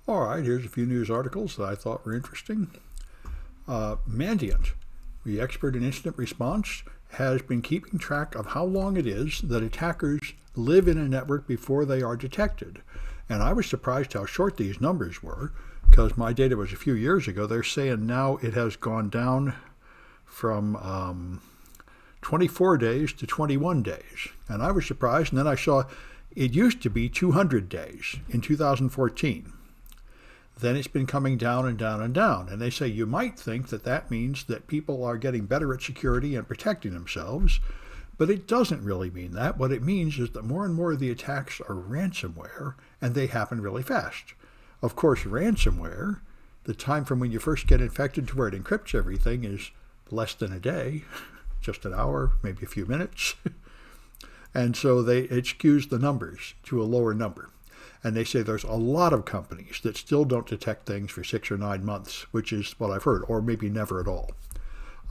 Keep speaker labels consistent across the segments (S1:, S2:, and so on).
S1: All right, here's a few news articles that I thought were interesting. Mandiant, the expert in incident response, has been keeping track of how long it is that attackers live in a network before they are detected. And I was surprised how short these numbers were, because my data was a few years ago. They're saying now it has gone down from 24 days to 21 days. And I was surprised, and then I saw it used to be 200 days in 2014. Then it's been coming down and down and down. And they say you might think that that means that people are getting better at security and protecting themselves, but it doesn't really mean that. What it means is that more and more of the attacks are ransomware, and they happen really fast. Of course, ransomware, the time from when you first get infected to where it encrypts everything is less than a day, just an hour, maybe a few minutes. And so it skews the numbers to a lower number. And they say there's a lot of companies that still don't detect things for 6 or 9 months, which is what I've heard, or maybe never at all.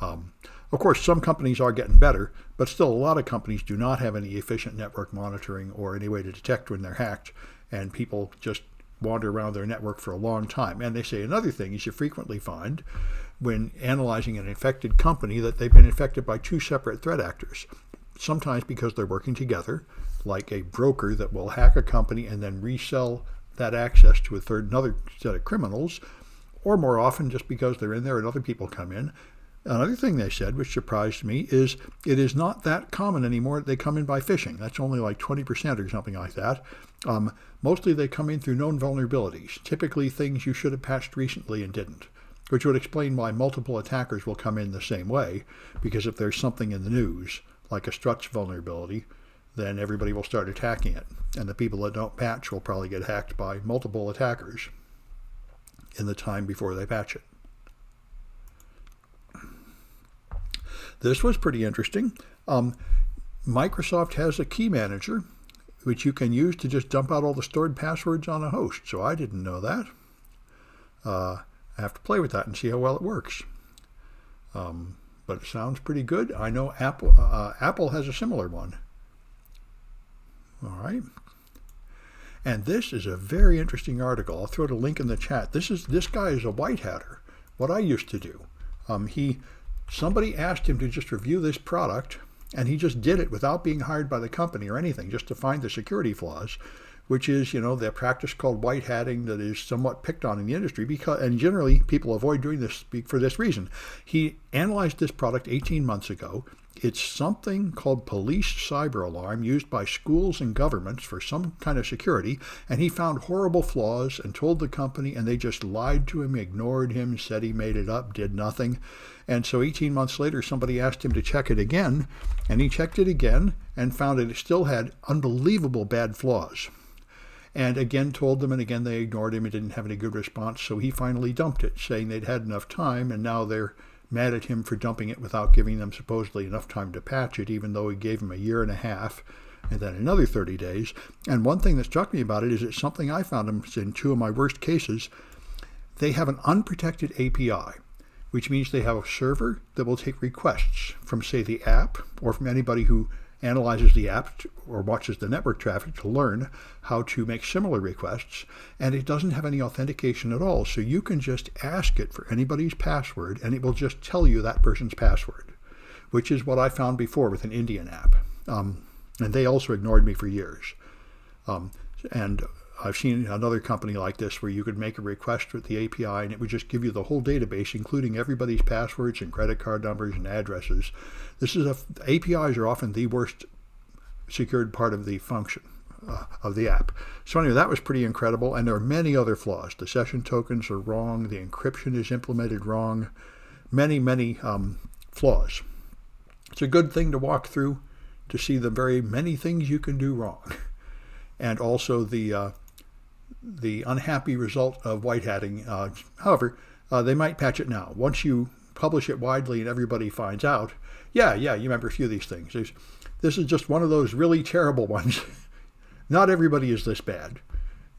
S1: Of course, some companies are getting better, but still a lot of companies do not have any efficient network monitoring or any way to detect when they're hacked, and people just wander around their network for a long time. And they say another thing is you frequently find when analyzing an infected company that they've been infected by 2 separate threat actors, sometimes because they're working together, like a broker that will hack a company and then resell that access to another set of criminals, or more often just because they're in there and other people come in. Another thing they said, which surprised me, is it is not that common anymore. They come in by phishing. That's only like 20% or something like that. Mostly they come in through known vulnerabilities, typically things you should have patched recently and didn't, which would explain why multiple attackers will come in the same way, because if there's something in the news, like a Struts vulnerability, then everybody will start attacking it. And the people that don't patch will probably get hacked by multiple attackers in the time before they patch it. This was pretty interesting. Microsoft has a key manager, which you can use to just dump out all the stored passwords on a host. So I didn't know that. I have to play with that and see how well it works. But it sounds pretty good. I know Apple has a similar one. All right. And this is a very interesting article. I'll throw the link in the chat. This guy is a white hatter. What I used to do. Somebody asked him to just review this product, and he just did it without being hired by the company or anything, just to find the security flaws, which is, the practice called white hatting that is somewhat picked on in the industry, and generally people avoid doing this for this reason. He analyzed this product 18 months ago. It's something called Police Cyber Alarm, used by schools and governments for some kind of security, and he found horrible flaws and told the company, and they just lied to him, ignored him, said he made it up, did nothing. And so 18 months later, somebody asked him to check it again, and he checked it again and found that it still had unbelievable bad flaws. And again told them, and again they ignored him and didn't have any good response, so he finally dumped it, saying they'd had enough time, and now they're mad at him for dumping it without giving them supposedly enough time to patch it, even though he gave them a year and a half and then another 30 days. And one thing that struck me about it is it's something I found in 2 of my worst cases. They have an unprotected API, which means they have a server that will take requests from, say, the app or from anybody who analyzes the app or watches the network traffic to learn how to make similar requests, and it doesn't have any authentication at all. So you can just ask it for anybody's password, and it will just tell you that person's password, which is what I found before with an Indian app. And they also ignored me for years. And I've seen another company like this where you could make a request with the API and it would just give you the whole database, including everybody's passwords and credit card numbers and addresses. APIs are often the worst secured part of the function of the app. So anyway, that was pretty incredible. And there are many other flaws. The session tokens are wrong. The encryption is implemented wrong. Many flaws. It's a good thing to walk through to see the very many things you can do wrong. And also the unhappy result of white hatting. However, they might patch it now. Once you publish it widely and everybody finds out, you remember a few of these things. This is just one of those really terrible ones. Not everybody is this bad.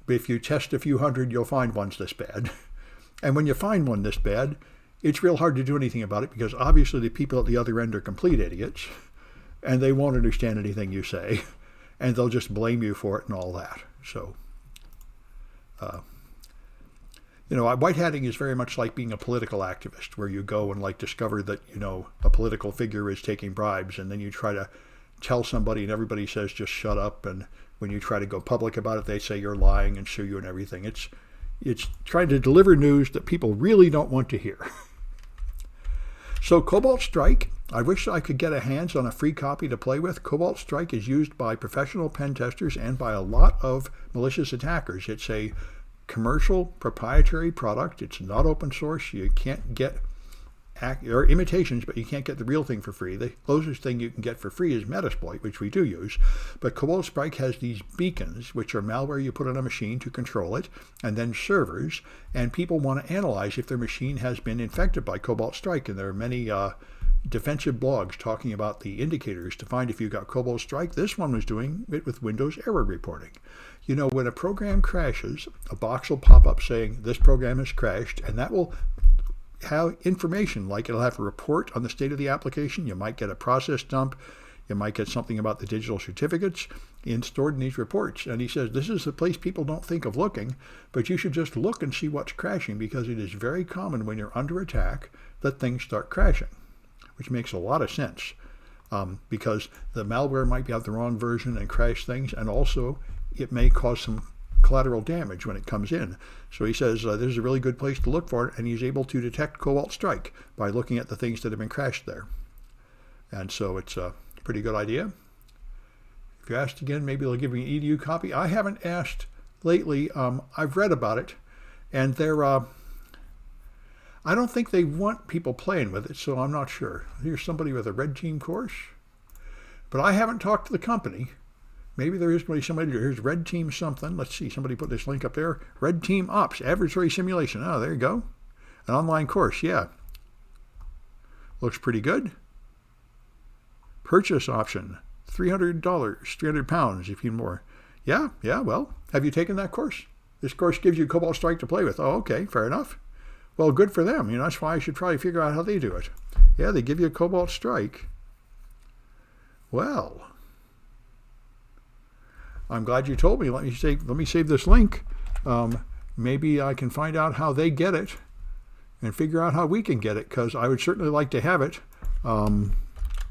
S1: If you test a few hundred, you'll find ones this bad. And when you find one this bad, it's real hard to do anything about it because obviously the people at the other end are complete idiots and they won't understand anything you say and they'll just blame you for it and all that. So White hatting is very much like being a political activist, where you go and like discover that, a political figure is taking bribes, and then you try to tell somebody and everybody says just shut up, and when you try to go public about it, they say you're lying and sue you and everything. It's trying to deliver news that people really don't want to hear. So Cobalt Strike, I wish I could get a hands on a free copy to play with. Cobalt Strike is used by professional pen testers and by a lot of malicious attackers. It's a commercial proprietary product. It's not open source. You can't get there are imitations, but you can't get the real thing for free. The closest thing you can get for free is Metasploit, which we do use. But Cobalt Strike has these beacons, which are malware you put on a machine to control it, and then servers, and people want to analyze if their machine has been infected by Cobalt Strike. And there are many defensive blogs talking about the indicators to find if you got Cobalt Strike. This one was doing it with Windows error reporting. When a program crashes, a box will pop up saying this program has crashed, and that will have information, like it'll have a report on the state of the application. You might get a process dump. You might get something about the digital certificates stored in these reports. And he says this is the place people don't think of looking, but you should just look and see what's crashing, because it is very common when you're under attack that things start crashing, which makes a lot of sense, because the malware might have the wrong version and crash things, and also it may cause some collateral damage when it comes in. So he says this is a really good place to look for it, and he's able to detect Cobalt Strike by looking at the things that have been crashed there. And so it's a pretty good idea. If you asked again, maybe they'll give me an EDU copy. I haven't asked lately. I've read about it, and I don't think they want people playing with it, so I'm not sure. Here's somebody with a red team course, but I haven't talked to the company. Maybe there is going to be somebody. Here's Red Team something. Let's see. Somebody put this link up there. Red Team Ops, Adversary Simulation. Oh, there you go. An online course. Yeah. Looks pretty good. Purchase option. $300, £300 if you need more. Yeah. Well, have you taken that course? This course gives you Cobalt Strike to play with. Oh, okay. Fair enough. Well, good for them. That's why I should probably figure out how they do it. Yeah, they give you a Cobalt Strike. Well, I'm glad you told me. Let me save this link. Maybe I can find out how they get it and figure out how we can get it, because I would certainly like to have it.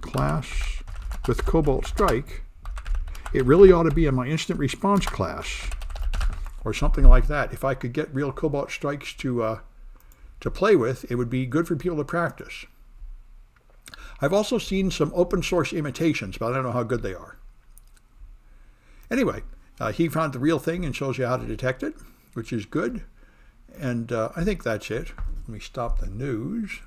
S1: Class with Cobalt Strike. It really ought to be in my instant response class or something like that. If I could get real Cobalt Strikes to play with, it would be good for people to practice. I've also seen some open source imitations, but I don't know how good they are. Anyway, he found the real thing and shows you how to detect it, which is good. And I think that's it. Let me stop the news.